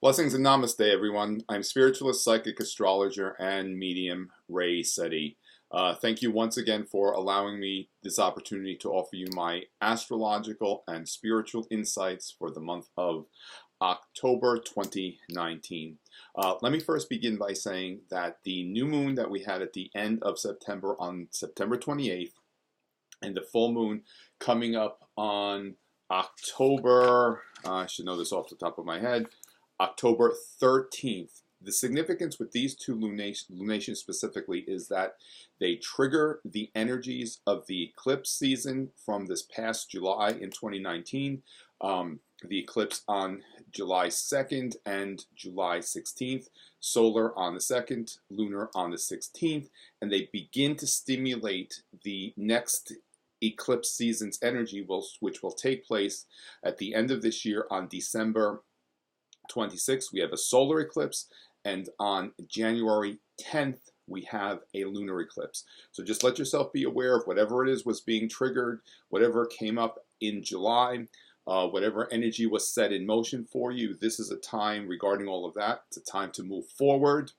Blessings and namaste, everyone. I'm spiritualist, psychic, astrologer, and medium Ray Sette. Thank you once again for allowing me this opportunity to offer you my astrological and spiritual insights for the month of October 2019. Let me first begin by saying that the new moon that we had at the end of September on September 28th and the full moon coming up on October, I should know this off the top of my head, October 13th. The significance with these two lunations specifically is that they trigger the energies of the eclipse season from this past July in 2019. The eclipse on July 2nd and July 16th, solar on the 2nd, lunar on the 16th, and they begin to stimulate the next eclipse season's energy, which will take place at the end of this year on December 26th. We have a solar eclipse, and on January 10th, we have a lunar eclipse. So just let yourself be aware of whatever it is was being triggered, whatever came up in July, whatever energy was set in motion for you. This is a time regarding all of that. It's a time to move forward.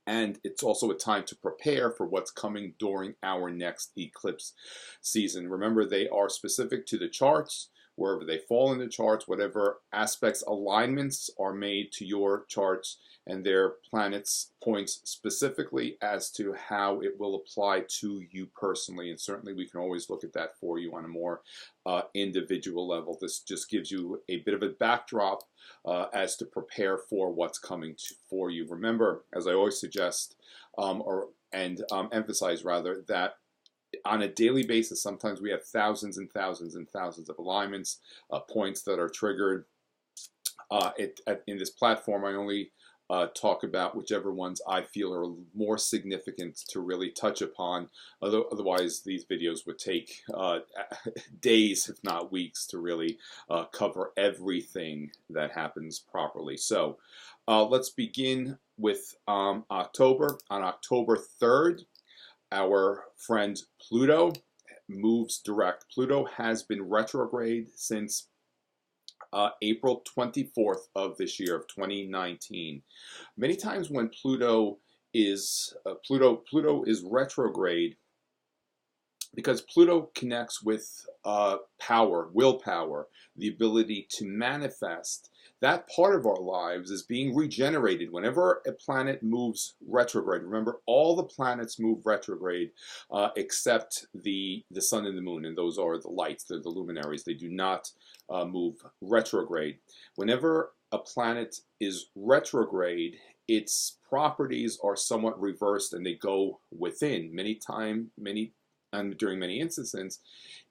And it's also a time to prepare for what's coming during our next eclipse season. Remember, they are specific to the charts, wherever they fall in the charts, whatever aspects, alignments are made to your charts and their planets points specifically as to how it will apply to you personally. And certainly we can always look at that for you on a more individual level. This just gives you a bit of a backdrop as to prepare for what's coming for you. Remember, as I always suggest, emphasize rather, that on a daily basis, sometimes we have thousands and thousands and thousands of alignments, points that are triggered. In this platform, I only talk about whichever ones I feel are more significant to really touch upon. Otherwise, these videos would take days, if not weeks, to really cover everything that happens properly. So let's begin with October. On October 3rd, our friend Pluto moves direct. Pluto has been retrograde since April 24th of this year of 2019. Many times when Pluto is retrograde, because Pluto connects with power, willpower, the ability to manifest. That part of our lives is being regenerated whenever a planet moves retrograde. Remember, all the planets move retrograde except the sun and the moon, and those are the lights, they're the luminaries. They do not move retrograde. Whenever a planet is retrograde, its properties are somewhat reversed and they go within. During many instances,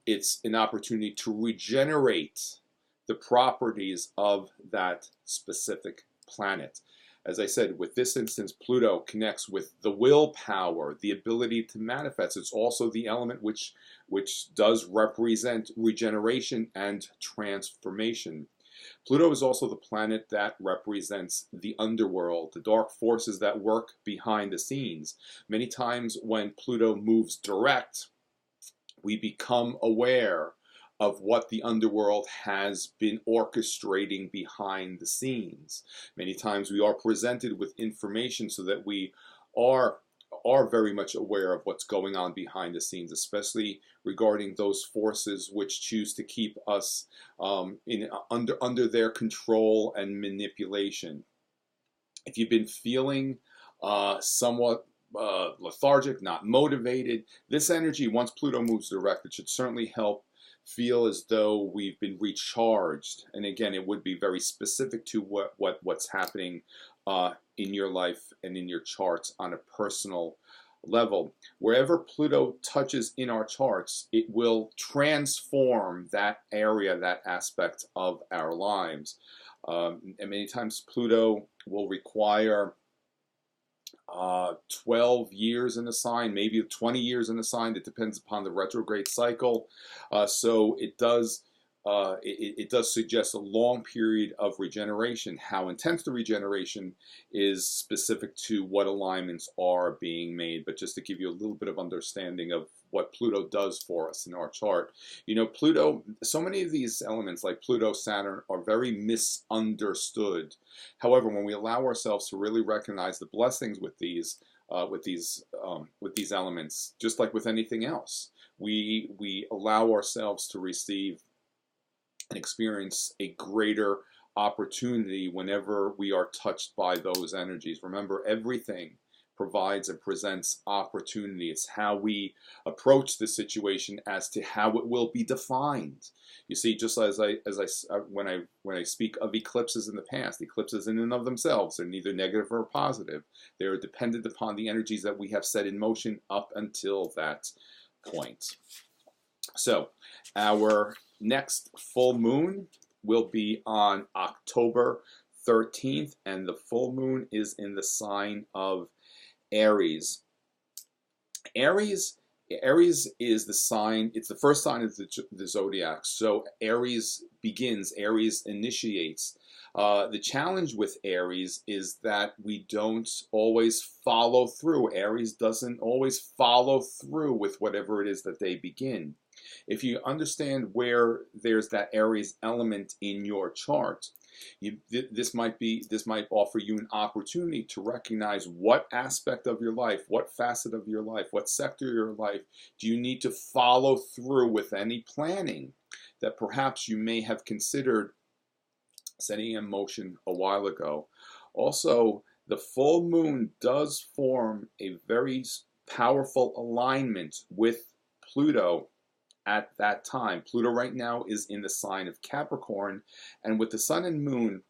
it's an opportunity to regenerate the properties of that specific planet. As I said, with this instance, Pluto connects with the willpower, the ability to manifest. It's also the element which does represent regeneration and transformation. Pluto is also the planet that represents the underworld, the dark forces that work behind the scenes. Many times when Pluto moves direct, we become aware of what the underworld has been orchestrating behind the scenes. Many times we are presented with information so that we are very much aware of what's going on behind the scenes, especially regarding those forces which choose to keep us under their control and manipulation. If you've been feeling somewhat lethargic, not motivated, this energy, once Pluto moves direct, it should certainly help feel as though we've been recharged. And again, it would be very specific to what's happening in your life and in your charts on a personal level. Wherever Pluto touches in our charts, it will transform that area, that aspect of our lives. And many times Pluto will require 12 years in a sign, maybe 20 years in a sign. It depends upon the retrograde cycle. So it does suggest a long period of regeneration. How intense the regeneration is specific to what alignments are being made. But just to give you a little bit of understanding of what Pluto does for us in our chart. You know, Pluto, so many of these elements like Pluto, Saturn are very misunderstood. However, when we allow ourselves to really recognize the blessings with these elements, just like with anything else, we allow ourselves to receive and experience a greater opportunity whenever we are touched by those energies. Remember, everything provides and presents opportunity. It's how we approach the situation as to how it will be defined. You see, just when I speak of eclipses in the past, eclipses in and of themselves are neither negative or positive. They are dependent upon the energies that we have set in motion up until that point. So, our next full moon will be on October 13th, and the full moon is in the sign of Aries. Aries is the sign, it's the first sign of the zodiac. So Aries begins, Aries initiates. The challenge with Aries is that we don't always follow through. Aries doesn't always follow through with whatever it is that they begin. If you understand where there's that Aries element in your chart, this might offer you an opportunity to recognize what aspect of your life, what facet of your life, what sector of your life do you need to follow through with any planning that perhaps you may have considered setting in motion a while ago. Also, the full moon does form a very powerful alignment with Pluto at that time. Pluto right now is in the sign of Capricorn, and with the sun and moon,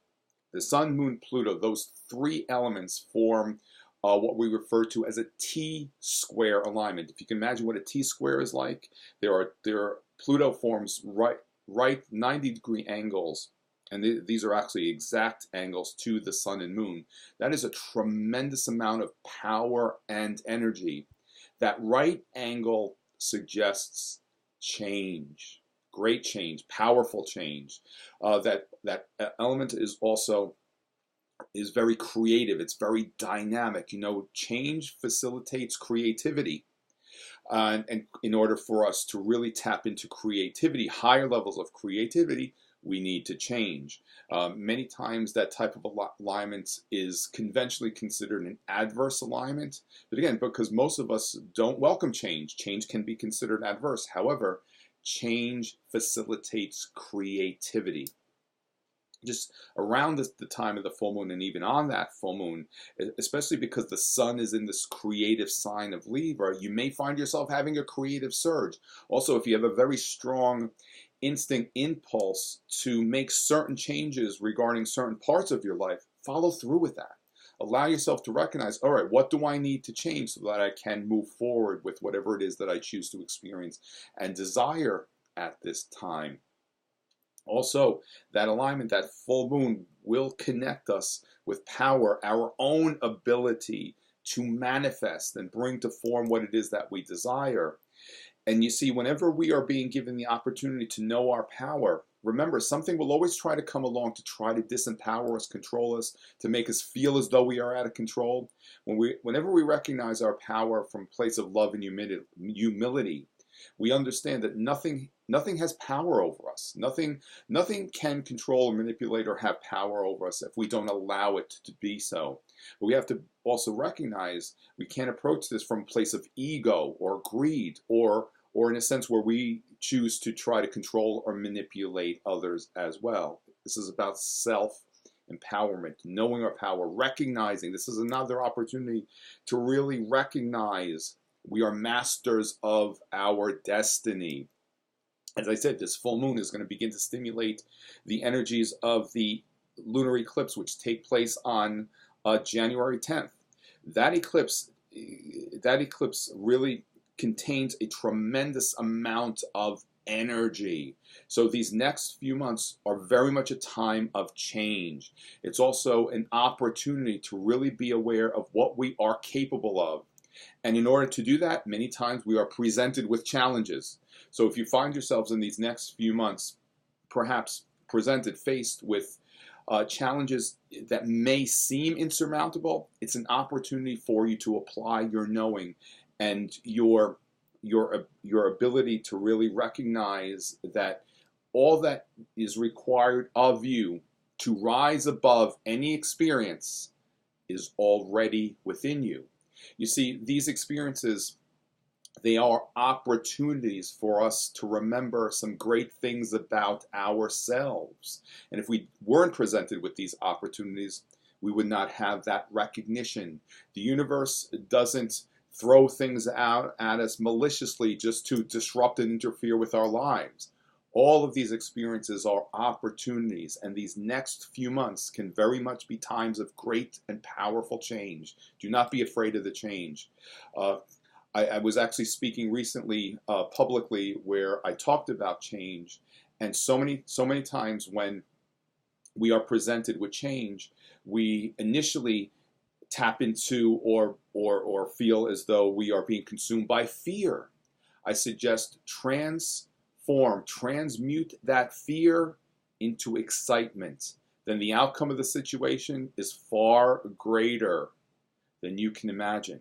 the sun, moon, Pluto, those three elements form what we refer to as a T-square alignment. If you can imagine what a T-square is like, Pluto forms right 90-degree angles, and these are actually exact angles to the sun and moon. That is a tremendous amount of power and energy. That right angle suggests change, great change, powerful change. That element is very creative. It's very dynamic. You know, change facilitates creativity, and in order for us to really tap into creativity, higher levels of creativity, we need to change. Many times that type of alignment is conventionally considered an adverse alignment. But again, because most of us don't welcome change, change can be considered adverse. However, change facilitates creativity. Just around the time of the full moon, and even on that full moon, especially because the sun is in this creative sign of Libra, you may find yourself having a creative surge. Also, if you have a very strong instinct impulse to make certain changes regarding certain parts of your life, follow through with that. Allow yourself to recognize, all right, what do I need to change so that I can move forward with whatever it is that I choose to experience and desire at this time. Also, that alignment, that full moon, will connect us with power, our own ability to manifest and bring to form what it is that we desire. And you see, whenever we are being given the opportunity to know our power, remember, something will always try to come along to try to disempower us, control us, to make us feel as though we are out of control. Whenever we recognize our power from a place of love and humility, we understand that nothing has power over us. Nothing can control or manipulate or have power over us if we don't allow it to be so. But we have to also recognize we can't approach this from a place of ego or greed or in a sense where we choose to try to control or manipulate others as well. This is about self-empowerment, knowing our power, recognizing. This is another opportunity to really recognize we are masters of our destiny. As I said, this full moon is going to begin to stimulate the energies of the lunar eclipse, which take place on January 10th. That eclipse really contains a tremendous amount of energy. So these next few months are very much a time of change. It's also an opportunity to really be aware of what we are capable of. And in order to do that, many times we are presented with challenges. So if you find yourselves in these next few months, perhaps faced with challenges that may seem insurmountable, it's an opportunity for you to apply your knowing and your your ability to really recognize that all that is required of you to rise above any experience is already within you. You see, these experiences, they are opportunities for us to remember some great things about ourselves. And if we weren't presented with these opportunities, we would not have that recognition. The universe doesn't throw things out at us maliciously just to disrupt and interfere with our lives. All of these experiences are opportunities, and these next few months can very much be times of great and powerful change. Do not be afraid of the change. I was actually speaking recently publicly where I talked about change, and so many times when we are presented with change, we initially tap into or feel as though we are being consumed by fear. I suggest transmute that fear into excitement. Then the outcome of the situation is far greater than you can imagine.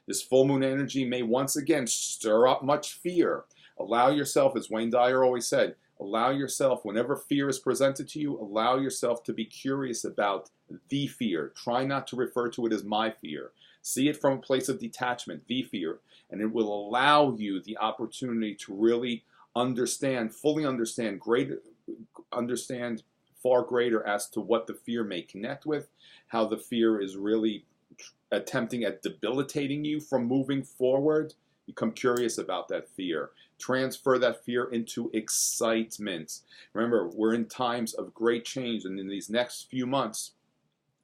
This full moon energy may once again stir up much fear. Allow yourself, as Wayne Dyer always said, allow yourself, whenever fear is presented to you, allow yourself to be curious about the fear. Try not to refer to it as my fear. See it from a place of detachment, the fear, and it will allow you the opportunity to really fully understand far greater as to what the fear may connect with, how the fear is really attempting at debilitating you from moving forward. Become curious about that fear. Transfer that fear into excitement. Remember, we're in times of great change, and in these next few months,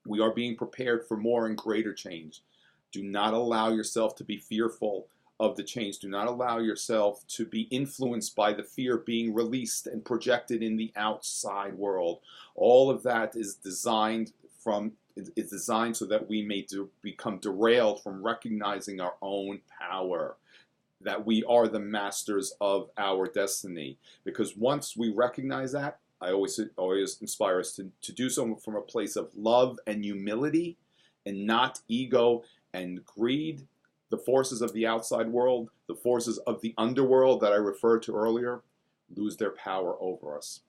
we are being prepared for more and greater change. Do not allow yourself to be fearful of the change. Do not allow yourself to be influenced by the fear being released and projected in the outside world. All of that is designed so that we may become derailed from recognizing our own power, that we are the masters of our destiny. Because once we recognize that, I always inspire us to do so from a place of love and humility, and not ego and greed. The forces of the outside world, the forces of the underworld that I referred to earlier, lose their power over us.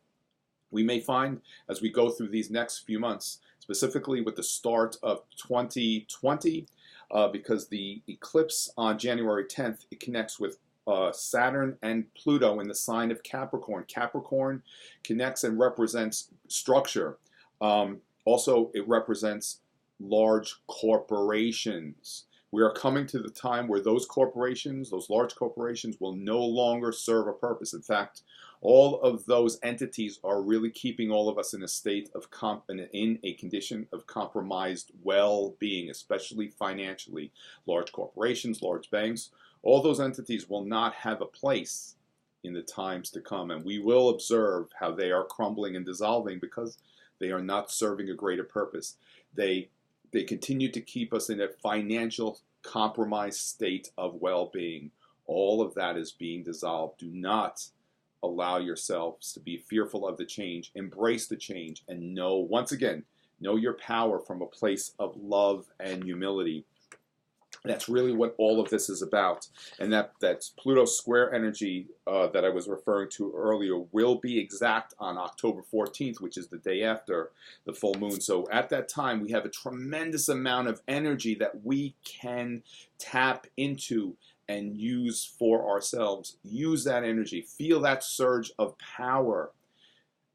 We may find as we go through these next few months, specifically with the start of 2020, because the eclipse on January 10th, it connects with Saturn and Pluto in the sign of Capricorn. Capricorn connects and represents structure. Also, it represents large corporations. We are coming to the time where those large corporations, will no longer serve a purpose. In fact, all of those entities are really keeping all of us in a state of in a condition of compromised well-being, especially financially. Large corporations, large banks, all those entities will not have a place in the times to come, and we will observe how they are crumbling and dissolving because they are not serving a greater purpose. They continue to keep us in a financial compromised state of well-being. All of that is being dissolved. Do not allow yourselves to be fearful of the change. Embrace the change and know your power from a place of love and humility. That's really what all of this is about. And that's Pluto square energy that I was referring to earlier will be exact on October 14th, which is the day after the full moon. So at that time, we have a tremendous amount of energy that we can tap into and use for ourselves. Use that energy. Feel that surge of power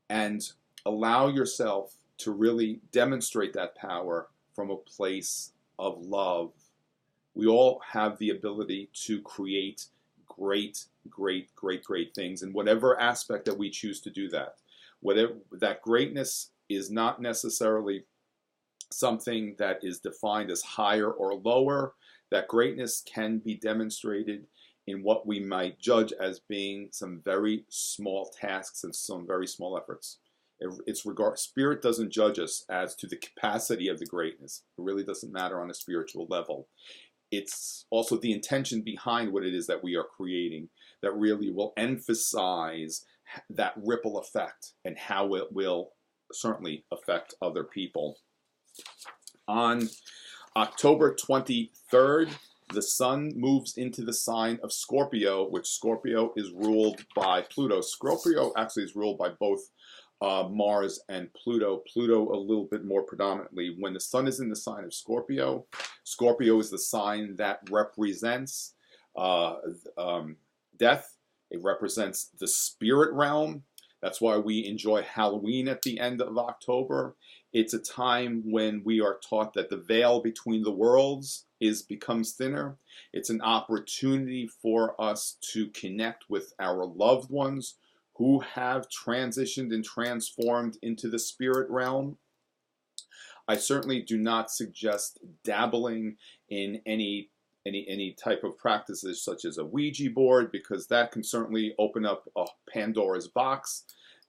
and allow yourself to really demonstrate that power from a place of love. We all have the ability to create great things in whatever aspect that we choose to do that. Whatever that greatness is not necessarily something that is defined as higher or lower. That greatness can be demonstrated in what we might judge as being some very small tasks and some very small efforts. Spirit doesn't judge us as to the capacity of the greatness. It really doesn't matter on a spiritual level. It's also the intention behind what it is that we are creating that really will emphasize that ripple effect and how it will certainly affect other people. On October 23rd, the sun moves into the sign of Scorpio, which Scorpio is ruled by Pluto. Scorpio actually is ruled by both Mars and Pluto. Pluto a little bit more predominantly. When the sun is in the sign of Scorpio, Scorpio is the sign that represents death. It represents the spirit realm. That's why we enjoy Halloween at the end of October. It's a time when we are taught that the veil between the worlds becomes thinner. It's an opportunity for us to connect with our loved ones who have transitioned and transformed into the spirit realm. I certainly do not suggest dabbling in any type of practices such as a Ouija board, because that can certainly open up a Pandora's box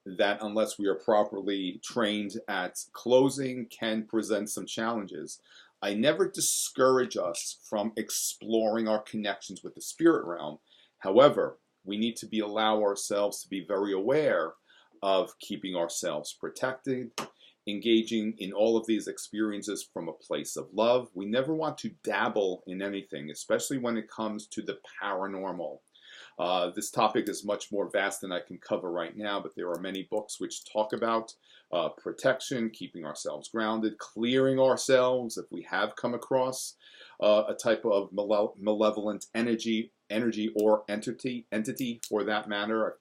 that, unless we are properly trained at closing, can present some challenges. I never discourage us from exploring our connections with the spirit realm. However, we need to allow ourselves to be very aware of keeping ourselves protected, engaging in all of these experiences from a place of love. We never want to dabble in anything, especially when it comes to the paranormal. This topic is much more vast than I can cover right now, but there are many books which talk about protection, keeping ourselves grounded, clearing ourselves if we have come across a type of malevolent energy or entity for that matter.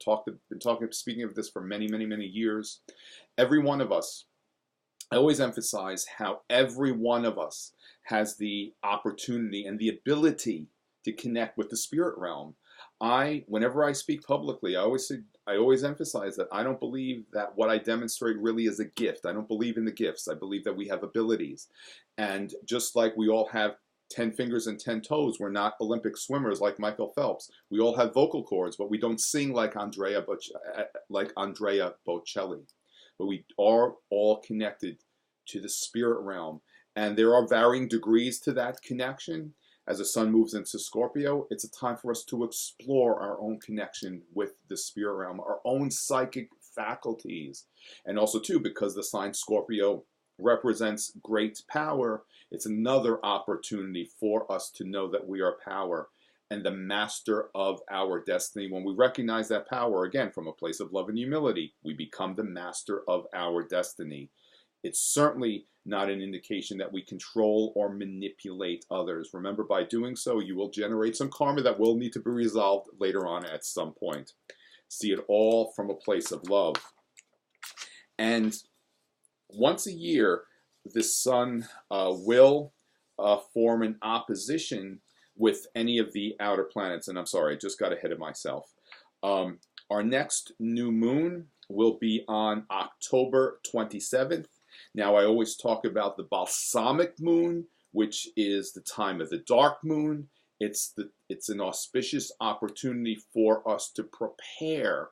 Been speaking of this for many years. Every one of us, I always emphasize how every one of us has the opportunity and the ability to connect with the spirit realm. Whenever I speak publicly, I always emphasize that I don't believe that what I demonstrate really is a gift. I don't believe in the gifts. I believe that we have abilities. And just like we all have 10 fingers and 10 toes, we're not Olympic swimmers like Michael Phelps. We all have vocal cords, but we don't sing like Andrea Bocelli. But we are all connected to the spirit realm. And there are varying degrees to that connection. As the sun moves into Scorpio, it's a time for us to explore our own connection with the spirit realm, our own psychic faculties. And also, too, because the sign Scorpio represents great power, it's another opportunity for us to know that we are power and the master of our destiny. When we recognize that power, again, from a place of love and humility, we become the master of our destiny. It's certainly not an indication that we control or manipulate others. Remember, by doing so, you will generate some karma that will need to be resolved later on at some point. See it all from a place of love. And once a year, the sun will form an opposition with any of the outer planets. And I'm sorry, I just got ahead of myself. Our next new moon will be on October 27th. Now, I always talk about the Balsamiq Moon, which is the time of the dark moon. It's an auspicious opportunity for us to prepare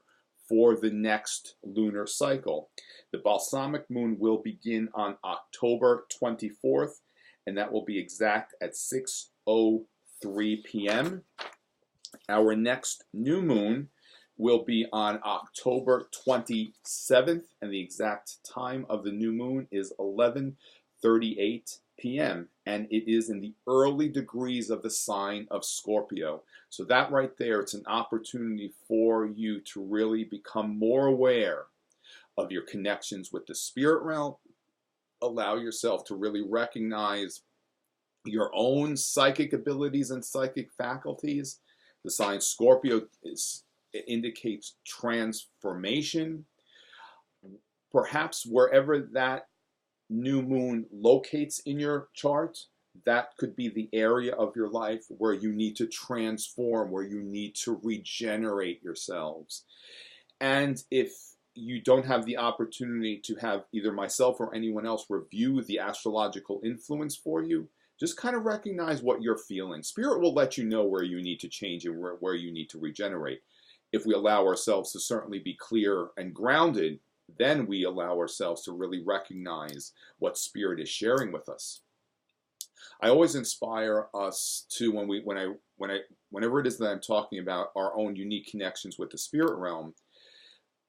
for the next lunar cycle. The Balsamiq Moon will begin on October 24th, and that will be exact at 6:03 p.m. Our next new moon will be on October 27th, and the exact time of the new moon is 11:38 p.m., and it is in the early degrees of the sign of Scorpio. So that right there, it's an opportunity for you to really become more aware of your connections with the spirit realm. Allow yourself to really recognize your own psychic abilities and psychic faculties. The sign Scorpio indicates transformation. Perhaps wherever that new moon locates in your chart, that could be the area of your life where you need to transform, where you need to regenerate yourselves. And if you don't have the opportunity to have either myself or anyone else review the astrological influence for you, just kind of recognize what you're feeling. Spirit will let you know where you need to change and where you need to regenerate. If we allow ourselves to certainly be clear and grounded, then we allow ourselves to really recognize what Spirit is sharing with us. I always inspire us to, whenever it is that I'm talking about our own unique connections with the spirit realm,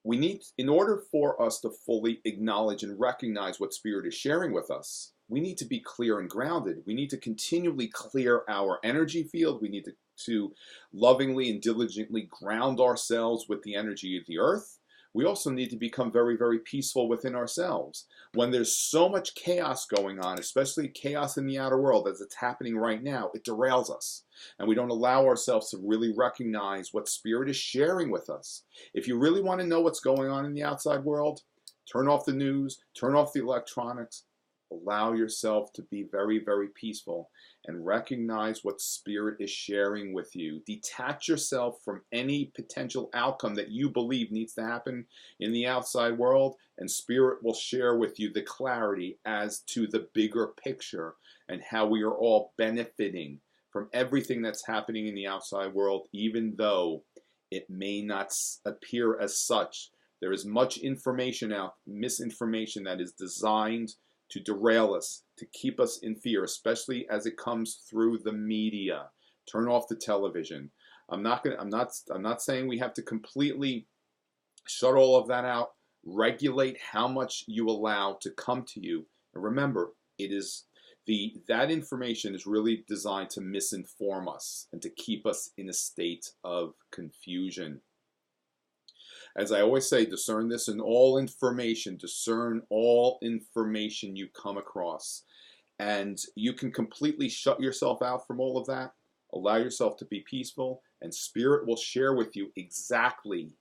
we need, in order for us to fully acknowledge and recognize what Spirit is sharing with us, we need to be clear and grounded. We need to continually clear our energy field. We need to lovingly and diligently ground ourselves with the energy of the earth. We also need to become very, very peaceful within ourselves. When there's so much chaos going on, especially chaos in the outer world as it's happening right now, it derails us. And we don't allow ourselves to really recognize what Spirit is sharing with us. If you really want to know what's going on in the outside world, turn off the news, turn off the electronics, allow yourself to be very, very peaceful and recognize what Spirit is sharing with you. Detach yourself from any potential outcome that you believe needs to happen in the outside world, and Spirit will share with you the clarity as to the bigger picture and how we are all benefiting from everything that's happening in the outside world, even though it may not appear as such. There is much information out, misinformation that is designed to derail us, to keep us in fear, especially as it comes through the media. Turn off the television. I'm not saying we have to completely shut all of that out. Regulate how much you allow to come to you. And remember, that information is really designed to misinform us and to keep us in a state of confusion. As I always say, discern this in all information. Discern all information you come across. And you can completely shut yourself out from all of that. Allow yourself to be peaceful, and Spirit will share with you exactly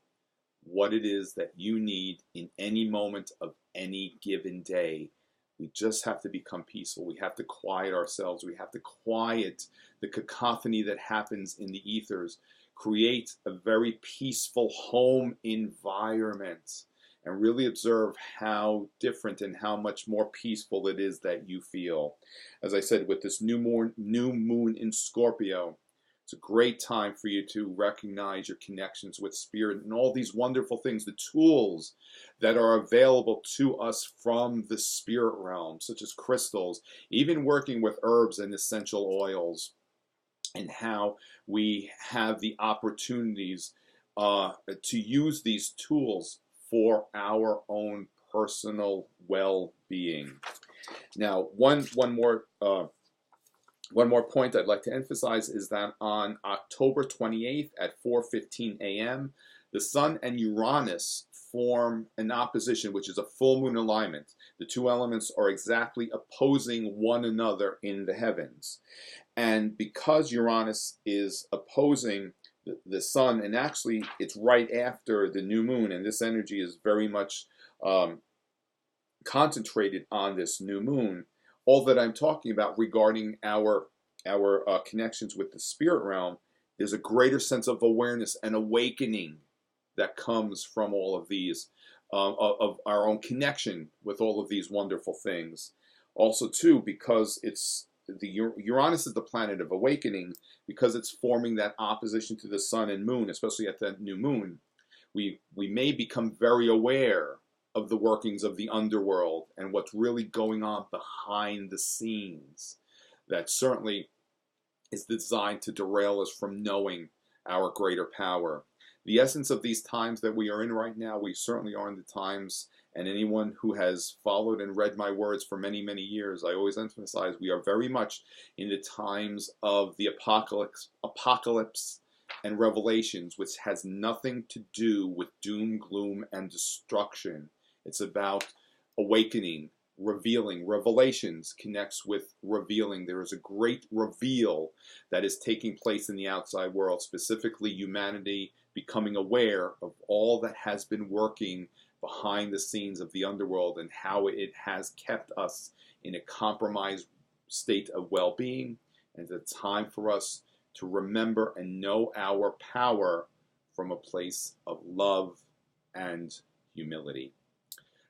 what it is that you need in any moment of any given day. We just have to become peaceful. We have to quiet ourselves. We have to quiet the cacophony that happens in the ethers. Create a very peaceful home environment and really observe how different and how much more peaceful it is that you feel. As I said, with this new moon in Scorpio, it's a great time for you to recognize your connections with Spirit and all these wonderful things, the tools that are available to us from the spirit realm, such as crystals, even working with herbs and essential oils, and how we have the opportunities to use these tools for our own personal well-being. Now, one more point I'd like to emphasize is that on October 28th at 4:15 a.m., the Sun and Uranus form an opposition, which is a full moon alignment. The two elements are exactly opposing one another in the heavens. And because Uranus is opposing the Sun, and actually it's right after the new moon, and this energy is very much concentrated on this new moon, all that I'm talking about regarding our connections with the spirit realm is a greater sense of awareness and awakening that comes from all of these, of our own connection with all of these wonderful things. Also, too, because Uranus is the planet of awakening, because it's forming that opposition to the sun and moon, especially at the new moon, we may become very aware of the workings of the underworld and what's really going on behind the scenes. That certainly is designed to derail us from knowing our greater power. The essence of these times that we are in right now, we certainly are in the times, and anyone who has followed and read my words for many, many years, I always emphasize we are very much in the times of the apocalypse and revelations, which has nothing to do with doom, gloom, and destruction. It's about awakening, revealing. Revelations connects with revealing. There is a great reveal that is taking place in the outside world, specifically humanity becoming aware of all that has been working behind the scenes of the underworld and how it has kept us in a compromised state of well-being. And it's a time for us to remember and know our power from a place of love and humility.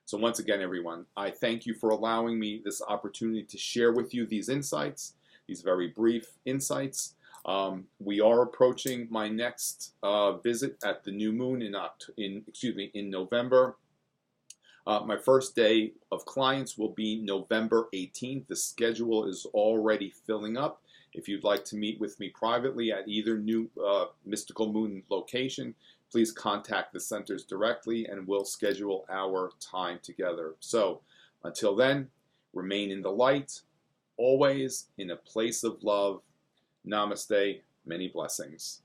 So once again, everyone, I thank you for allowing me this opportunity to share with you these insights, these very brief insights. We are approaching my next visit at the new moon in November. My first day of clients will be November 18th. The schedule is already filling up. If you'd like to meet with me privately at either new mystical moon location, please contact the centers directly and we'll schedule our time together. So until then, Remain in the light, always in a place of love. Namaste. Many blessings.